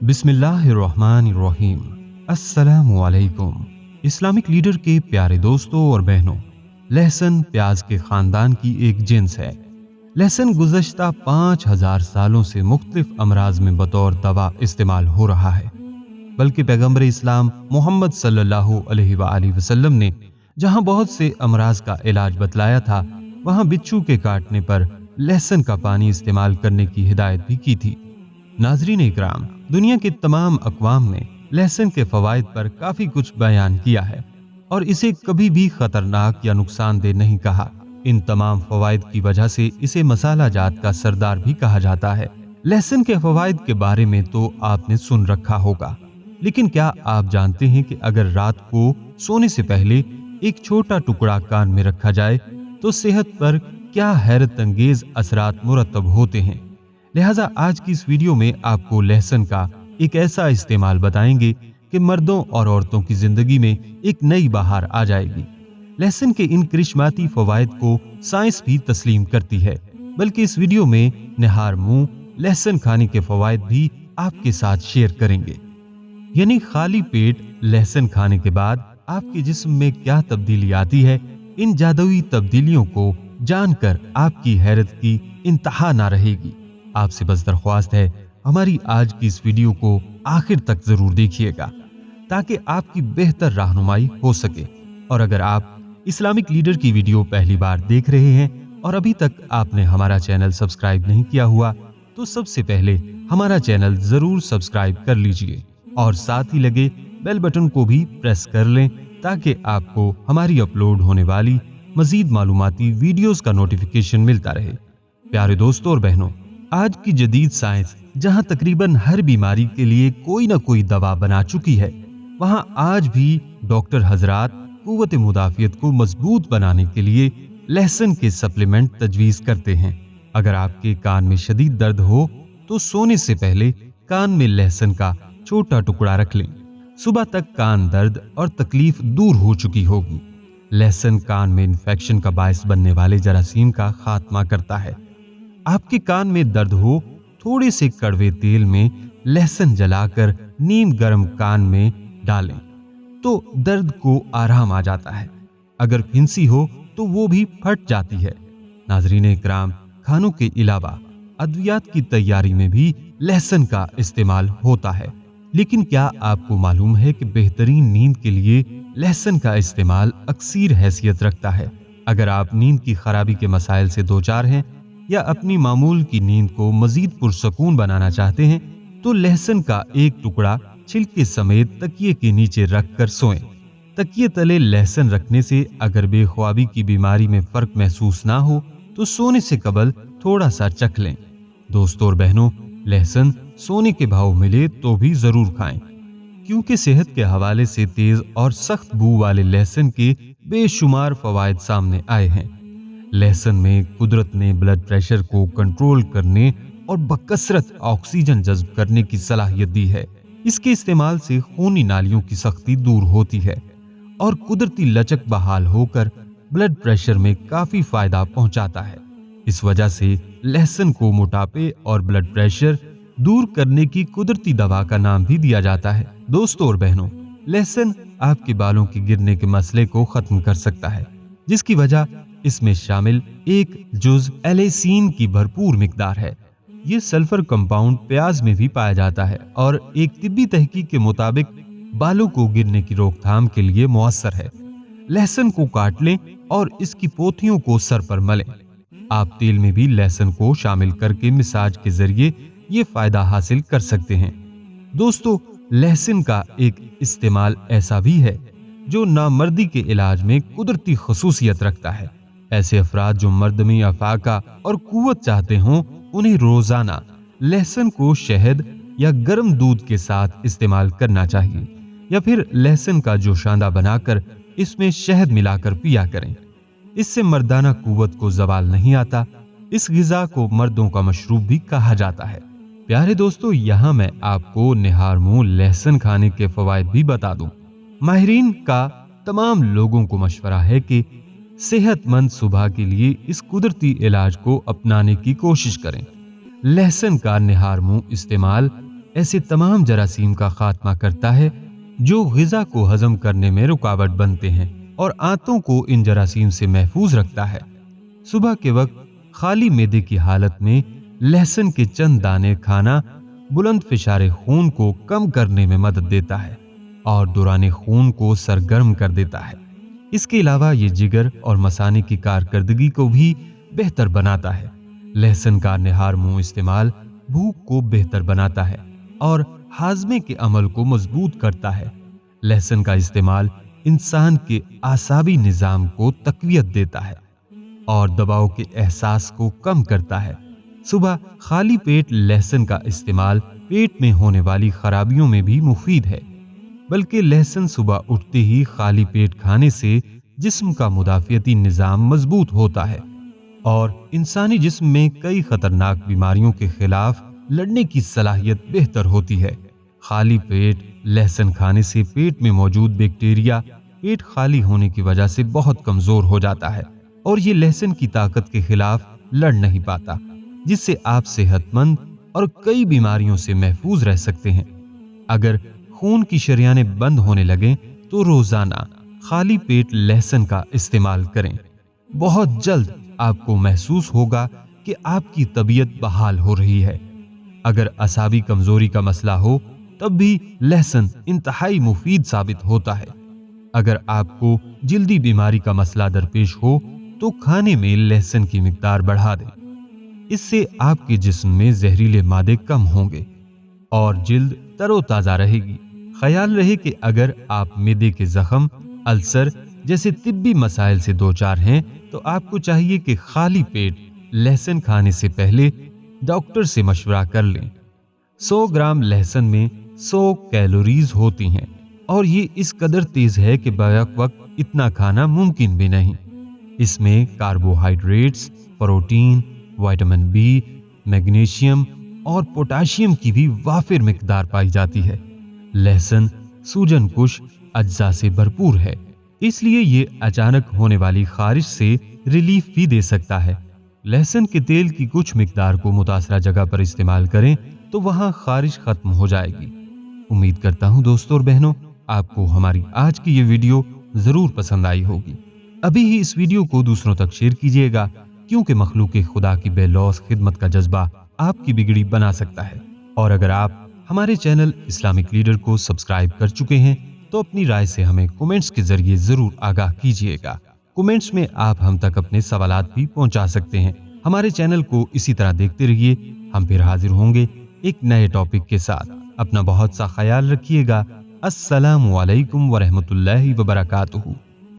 बिस्मिल्लाहिर्रहमानिर्रहीम। अस्सलामु अलैकुम। इस्लामिक लीडर के प्यारे दोस्तों और बहनों, लहसुन प्याज के खानदान की एक जिन्स है। लहसुन गुज़श्ता 5000 सालों से मुख्तलिफ अमराज में बतौर दवा इस्तेमाल हो रहा है। बल्कि पैगंबर इस्लाम मोहम्मद सल्लल्लाहु अलैहि वसल्लम ने जहां बहुत से अमराज का इलाज बतलाया था, वहां बिच्छू के काटने पर लहसुन का पानी इस्तेमाल करने की हिदायत भी की थी। नाज़रीन इकराम, दुनिया के तमाम अक़वाम ने लहसुन के फ़वाइद पर काफ़ी कुछ बयान किया है और इसे कभी भी ख़तरनाक या नुकसानदेह नहीं कहा। इन तमाम फ़वाइद की वजह से इसे मसाला जात का सरदार भी कहा जाता है। लहसुन के फ़वाइद के बारे में तो आपने सुन रखा होगा, लेकिन क्या आप जानते हैं कि अगर रात को सोने से पहले एक छोटा टुकड़ा कान में रखा जाए तो सेहत पर क्या हैरत अंगेज असरात मुरतब होते हैं। लिहाजा आज की इस वीडियो में आपको लहसुन का एक ऐसा इस्तेमाल बताएंगे कि मर्दों और औरतों की जिंदगी में एक नई बहार आ जाएगी। लहसुन के इन करिश्माती फवायद को साइंस भी तस्लीम करती है, बल्कि इस वीडियो में निहार मुंह लहसुन खाने के फवायद भी आपके साथ शेयर करेंगे। यानी खाली पेट लहसुन खाने के बाद आपके जिस्म में क्या तब्दीली आती है, इन जादुई तब्दीलियों को जानकर आपकी हैरत की इंतहा ना रहेगी। आपसे बस दरख्वास्त है, हमारी आज की इस वीडियो को आखिर तक जरूर देखिएगा ताकि आपकी बेहतर रहनुमाई हो सके। और अगर आप इस्लामिक लीडर की वीडियो पहली बार देख रहे हैं और अभी तक आपने हमारा चैनल सब्सक्राइब नहीं किया हुआ, तो सबसे पहले हमारा चैनल जरूर सब्सक्राइब कर लीजिए और साथ ही लगे बेल बटन को भी प्रेस कर लें ताकि आपको हमारी अपलोड होने वाली मजीद मालूमाती वीडियोस का नोटिफिकेशन मिलता रहे। प्यारे दोस्तों और बहनों, आज की जदीद साइंस जहां तकरीबन हर बीमारी के लिए कोई ना कोई दवा बना चुकी है, वहां आज भी डॉक्टर हजरात कुव्वत मुदाफियत को मजबूत बनाने के लिए लहसुन के सप्लीमेंट तजवीज करते हैं। अगर आपके कान में शदीद दर्द हो तो सोने से पहले कान में लहसुन का छोटा टुकड़ा रख लें। सुबह तक कान दर्द और तकलीफ दूर हो चुकी होगी। लहसुन कान में इन्फेक्शन का बायस बनने वाले जरासीम का खात्मा करता है। आपके कान में दर्द हो, थोड़े से कड़वे तेल में लहसुन जलाकर नीम गर्म कान में डालें तो दर्द को आराम आ जाता है। अगर फिंसी हो तो वो भी फट जाती है। नाज़रीन इकराम, खानों के अलावा अद्वियात की तैयारी में भी लहसुन का इस्तेमाल होता है। लेकिन क्या आपको मालूम है कि बेहतरीन नींद के लिए लहसुन का इस्तेमाल अक्सीर हैसियत रखता है। अगर आप नींद की खराबी के मसाइल से दो चार हैं या अपनी मामूल की नींद को मजीद पुरसकून बनाना चाहते हैं, तो लहसुन का एक टुकड़ा छिलके समेत तकिए के नीचे रख कर सोएं। तकिए तले लहसुन रखने से अगर बेख्वाबी की बीमारी में फर्क महसूस ना हो तो सोने से कबल थोड़ा सा चख लें। दोस्तों और बहनों, लहसुन सोने के भाव मिले तो भी जरूर खाएं, क्योंकि सेहत के हवाले से तेज और सख्त बू वाले लहसुन के बेशुमार फवायद सामने आए हैं। लहसुन में कुदरत ने ब्लड प्रेशर को कंट्रोल करने और बकसरत ऑक्सीजन जज्ब करने की सलाहियत दी है। इसके इस्तेमाल से खूनी नालियों की सख्ती दूर होती है और कुदरती लचक बहाल होकर ब्लड प्रेशर में काफी फायदा पहुंचाता है। इस वजह से लहसुन को मोटापे और ब्लड प्रेशर दूर करने की कुदरती दवा का नाम भी दिया जाता है। दोस्तों और बहनों, लहसुन आपके बालों के गिरने के मसले को खत्म कर सकता है, जिसकी वजह इसमें शामिल एक जुज एलेसीन की भरपूर मिकदार है। ये सल्फर कंपाउंड प्याज में भी पाया जाता है और एक तिब्बी तहकीक के मुताबिक बालों को गिरने की रोकथाम के लिए मुअस्सर है। लहसुन को काट लें और इसकी पोथियों को सर पर मलें। आप तेल में भी लहसुन को शामिल करके मिसाज के जरिए ये फायदा हासिल कर सकते हैं। दोस्तों, लहसुन का एक इस्तेमाल ऐसा भी है जो नामर्दी के इलाज में कुदरती खसूसियत रखता है। ऐसे अफराद जो मर्द में अफाका और कुव्वत चाहते हों, उन्हें रोजाना लहसुन को शहद या गर्म दूध के साथ इस्तेमाल करना चाहिए, या फिर लहसुन का जोशांदा बनाकर इसमें शहद मिलाकर पिया करें। इससे मर्दाना कुव्वत को जवाल नहीं आता। इस गिजा को मर्दों का मशरूब भी कहा जाता है। प्यारे दोस्तों, यहाँ मैं आपको निहार मुंह लहसुन खाने के फवायद भी बता दूं। माहिरीन का तमाम लोगों को मशवरा है कि सेहतमंद सुबह के लिए इस कुदरती इलाज को अपनाने की कोशिश करें। लहसुन का निहार मुंह इस्तेमाल ऐसे तमाम जरासीम का खात्मा करता है जो ग़िज़ा को हजम करने में रुकावट बनते हैं और आंतों को इन जरासीम से महफूज रखता है। सुबह के वक्त खाली मैदे की हालत में लहसुन के चंद दाने खाना बुलंद फिशारे खून को कम करने में मदद देता है और दौरान खून को सरगर्म कर देता है। इसके अलावा ये जिगर और मसाने की कारकर्दगी को भी बेहतर बनाता है। लहसुन का निहार मुंह इस्तेमाल भूख को बेहतर बनाता है और हाजमे के अमल को मजबूत करता है। लहसुन का इस्तेमाल इंसान के आसाबी निजाम को तकवीयत देता है और दबाव के एहसास को कम करता है। सुबह खाली पेट लहसुन का इस्तेमाल पेट में होने वाली खराबियों में भी मुफीद है, बल्कि लहसुन सुबह उठते ही खाली पेट खाने से जिस्म का मुदाफियती निजाम मजबूत होता है और इंसानी जिस्म में कई खतरनाक बीमारियों के खिलाफ लड़ने की सलाहियत बेहतर होती है। खाली पेट लहसुन खाने से पेट में मौजूद बैक्टीरिया पेट खाली होने की वजह से बहुत कमजोर हो जाता है और ये लहसुन की ताकत के खिलाफ लड़ नहीं पाता, जिससे आप सेहतमंद और कई बीमारियों से महफूज रह सकते हैं। अगर खून की शरियानें बंद होने लगें तो रोजाना खाली पेट लहसुन का इस्तेमाल करें। बहुत जल्द आपको महसूस होगा कि आपकी तबीयत बहाल हो रही है। अगर असाबी कमजोरी का मसला हो तब भी लहसुन इंतहाई मुफीद साबित होता है। अगर आपको जल्दी बीमारी का मसला दरपेश हो तो खाने में लहसुन की मिकदार बढ़ा दें। इससे आपके जिस्म में जहरीले मादे कम होंगे और जिल्द तरोताजा रहेगी। ख्याल रहे कि अगर आप मैदे के जख्म, अल्सर जैसे तिब्बी मसाइल से दो चार हैं तो आपको चाहिए कि खाली पेट लहसुन खाने से पहले डॉक्टर से मशवरा कर लें। 100 ग्राम लहसुन में 100 कैलोरीज होती हैं और ये इस कदर तेज है कि बैक वक्त इतना खाना मुमकिन भी नहीं। इसमें carbohydrates, protein, vitamin B, magnesium और पोटाशियम की भी वाफिर मिकदार पाई जाती है। लहसुन सूजन कुश अज्जा से भरपूर है, इसलिए ये अचानक होने वाली खारिश से रिलीफ भी दे सकता है। लहसुन के तेल की कुछ मिकदार को मुतासरा जगह पर इस्तेमाल करें तो वहां खारिश खत्म हो जाएगी। उम्मीद करता हूं दोस्तों और बहनों आपको हमारी आज की ये वीडियो जरूर पसंद आई होगी। अभी ही इस वीडियो को दूसरों तक शेयर कीजिएगा, क्योंकि मखलूक खुदा की बेलौस खिदमत का जज्बा आपकी बिगड़ी बना सकता है। और अगर आप हमारे चैनल इस्लामिक लीडर को सब्सक्राइब कर चुके हैं तो अपनी राय से हमें कमेंट्स के जरिए जरूर आगाह कीजिएगा। कमेंट्स में आप हम तक अपने सवालात भी पहुंचा सकते हैं। हमारे चैनल को इसी तरह देखते रहिए। हम फिर हाजिर होंगे एक नए टॉपिक के साथ। अपना बहुत सा ख्याल रखिएगा। अस्सलामु अलैकुम व रहमतुल्लाहि व बरकातुहू।